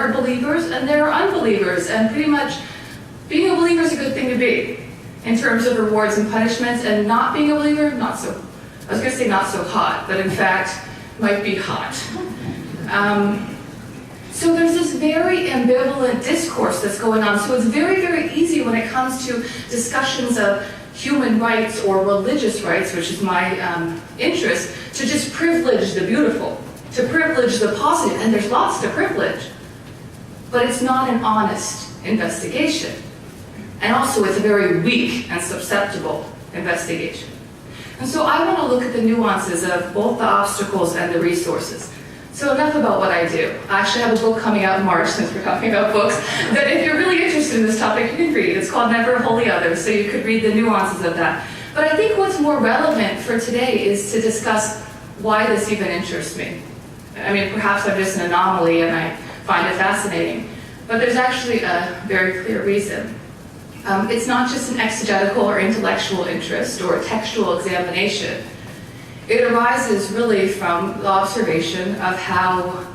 are believers and there are unbelievers, and pretty much being a believer is a good thing to be in terms of rewards and punishments, and not being a believer, not so, I was going to say not so hot, but in fact might be hot. So there's this very ambivalent discourse that's going on. So it's very, very easy when it comes to discussions of human rights or religious rights, which is my interest, to just privilege the beautiful, to privilege the positive, and there's lots to privilege. But it's not an honest investigation. And also it's a very weak and susceptible investigation. And so I want to look at the nuances of both the obstacles and the resources. So enough about what I do. I actually have a book coming out in March, since we're talking about books, that if you're really interested in this topic, you can read. It's called Never Wholly Other, so you could read the nuances of that. But I think what's more relevant for today is to discuss why this even interests me. I mean, perhaps I'm just an anomaly and I find it fascinating, but there's actually a very clear reason. It's not just an exegetical or intellectual interest or a textual examination. It arises really from the observation of how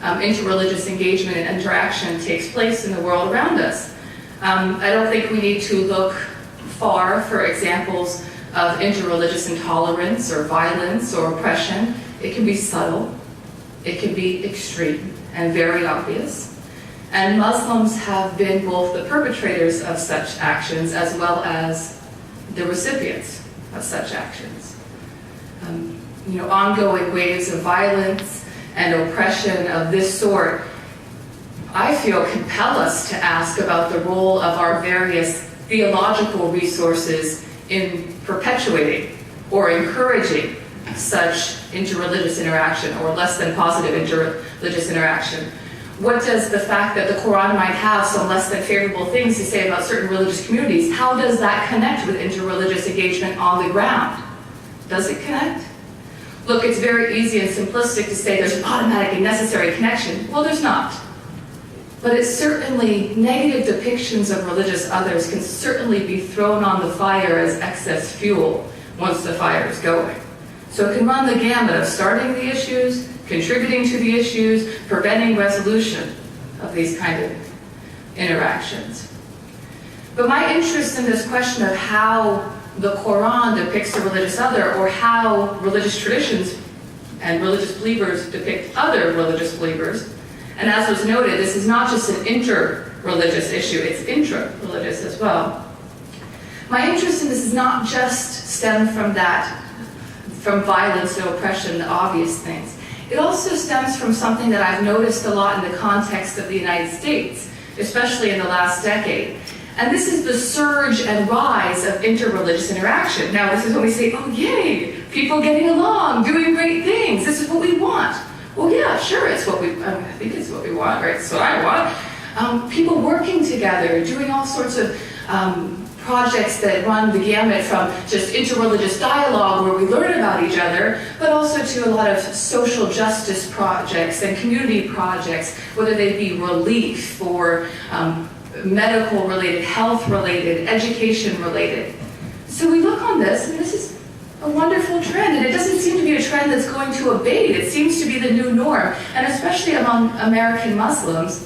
interreligious engagement and interaction takes place in the world around us. I don't think we need to look far for examples of interreligious intolerance or violence or oppression. It can be subtle, it can be extreme and very obvious. And Muslims have been both the perpetrators of such actions as well as the recipients of such actions. Ongoing waves of violence and oppression of this sort, I feel, compel us to ask about the role of our various theological resources in perpetuating or encouraging such interreligious interaction or less than positive interreligious interaction. What does the fact that the Quran might have some less than favorable things to say about certain religious communities, how does that connect with interreligious engagement on the ground? Does it connect? Look, it's very easy and simplistic to say there's an automatic and necessary connection. Well, there's not. But it's certainly, negative depictions of religious others can certainly be thrown on the fire as excess fuel once the fire is going. So it can run the gamut of starting the issues, contributing to the issues, preventing resolution of these kind of interactions. But my interest in this question of how the Quran depicts the religious other, or how religious traditions and religious believers depict other religious believers, and as was noted, this is not just an inter-religious issue, it's intra-religious as well. My interest in this is not just stem from that, from violence and oppression, the obvious things. It also stems from something that I've noticed a lot in the context of the United States, especially in the last decade. And this is the surge and rise of interreligious interaction. Now, this is when we say, oh, yay, people getting along, doing great things, this is what we want. Well, yeah, sure, it's what I think it's what we want, right? It's what I want. People working together, doing all sorts of projects that run the gamut from just interreligious dialogue where we learn about each other, but also to a lot of social justice projects and community projects, whether they be relief or medical-related, health-related, education-related. So we look on this, and this is a wonderful trend, and it doesn't seem to be a trend that's going to abate. It seems to be the new norm, and especially among American Muslims,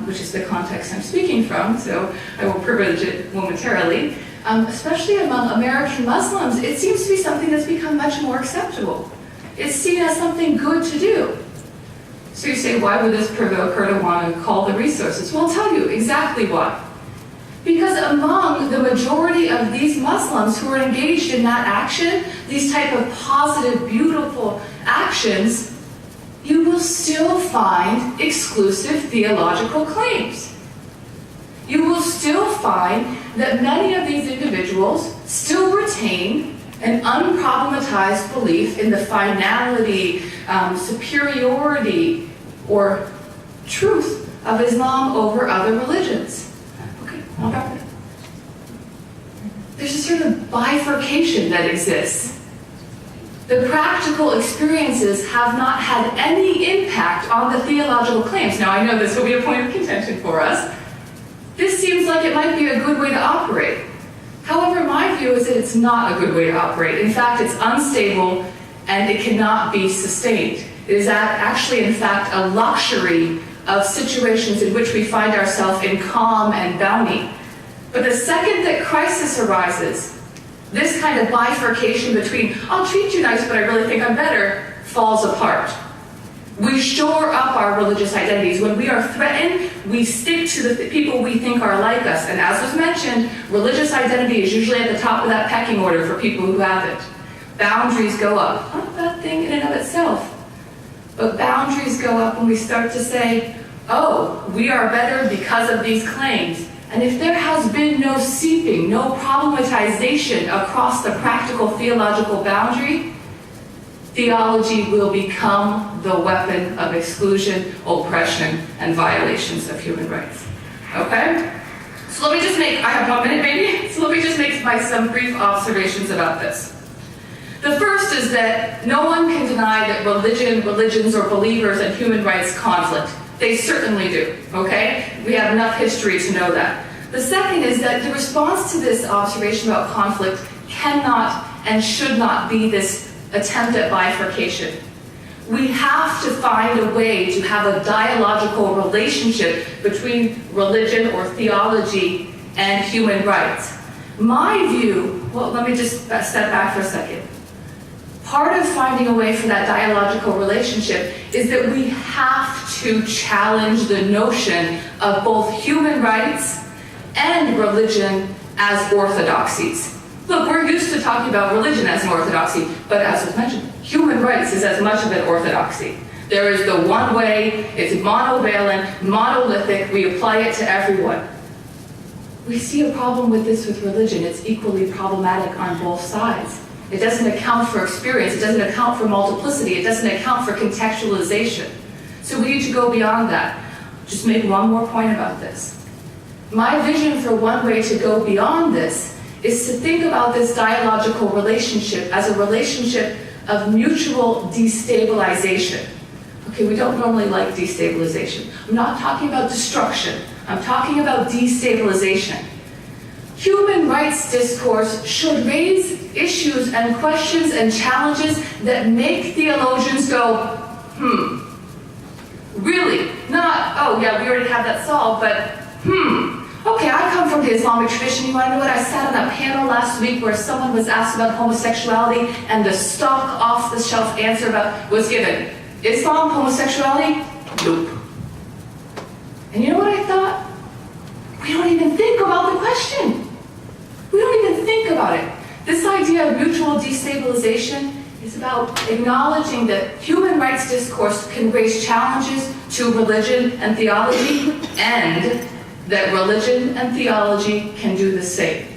which is the context I'm speaking from, so I will privilege it momentarily. Especially among American Muslims, it seems to be something that's become much more acceptable. It's seen as something good to do. So you say, why would this provoke her to want to call the resources? Well, I'll tell you exactly why. Because among the majority of these Muslims who are engaged in that action, these type of positive, beautiful actions, you will still find exclusive theological claims. You will still find that many of these individuals still retain an unproblematized belief in the finality, superiority, or truth of Islam over other religions. Okay, I'll wrap it up. There's a certain bifurcation that exists. The practical experiences have not had any impact on the theological claims. Now, I know this will be a point of contention for us. This seems like it might be a good way to operate. However, my view is that it's not a good way to operate. In fact, it's unstable and it cannot be sustained. It is actually, in fact, a luxury of situations in which we find ourselves in calm and bounty. But the second that crisis arises, this kind of bifurcation between, I'll treat you nice, but I really think I'm better, falls apart. We shore up our religious identities. When we are threatened, we stick to the people we think are like us. And as was mentioned, religious identity is usually at the top of that pecking order for people who have it. Boundaries go up. Not a bad thing in and of itself. But boundaries go up when we start to say, oh, we are better because of these claims. And if there has been no seeping, no problematization across the practical theological boundary, theology will become the weapon of exclusion, oppression, and violations of human rights. Okay? So let me just make, I have 1 minute maybe, so let me just make some brief observations about this. The first is that no one can deny that religions, or believers and human rights conflict. They certainly do, okay? We have enough history to know that. The second is that the response to this observation about conflict cannot and should not be this attempt at bifurcation. We have to find a way to have a dialogical relationship between religion or theology and human rights. My view, well, let me just step back for a second. Part of finding a way for that dialogical relationship is that we have to challenge the notion of both human rights and religion as orthodoxies. Look, we're used to talking about religion as an orthodoxy, but as was mentioned, human rights is as much of an orthodoxy. There is the one way, it's monovalent, monolithic, we apply it to everyone. We see a problem with this with religion. It's equally problematic on both sides. It doesn't account for experience, it doesn't account for multiplicity, it doesn't account for contextualization. So we need to go beyond that. Just make one more point about this. My vision for one way to go beyond this is to think about this dialogical relationship as a relationship of mutual destabilization. Okay, we don't normally like destabilization. I'm not talking about destruction. I'm talking about destabilization. Human rights discourse should raise issues and questions and challenges that make theologians go, really? Not, oh yeah, we already have that solved, but okay, I come from the Islamic tradition. You want to know what? I sat on a panel last week where someone was asked about homosexuality and the stock off-the-shelf answer was given. Islam, homosexuality? Nope. And you know what I thought? We don't even think about the question. We don't even think about it. This idea of mutual destabilization is about acknowledging that human rights discourse can raise challenges to religion and theology, and that religion and theology can do the same.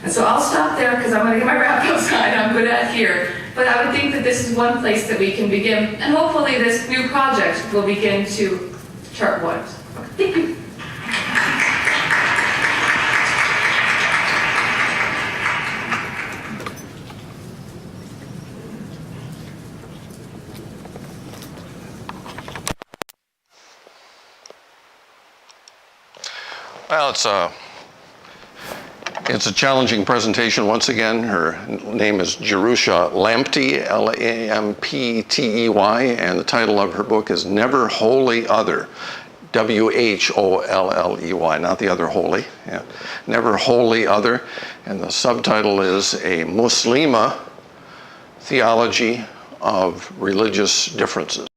And so I'll stop there because I'm going to get my wrap-up sign I'm good at here. But I would think that this is one place that we can begin, and hopefully this new project will begin to chart waters. Thank you. Well, it's a challenging presentation once again. Her name is Jerusha Lamptey, Lamptey, and the title of her book is Never Wholly Other, Wholley, not the other holy, yeah. Never Wholly Other, and the subtitle is A Muslima Theology of Religious Differences.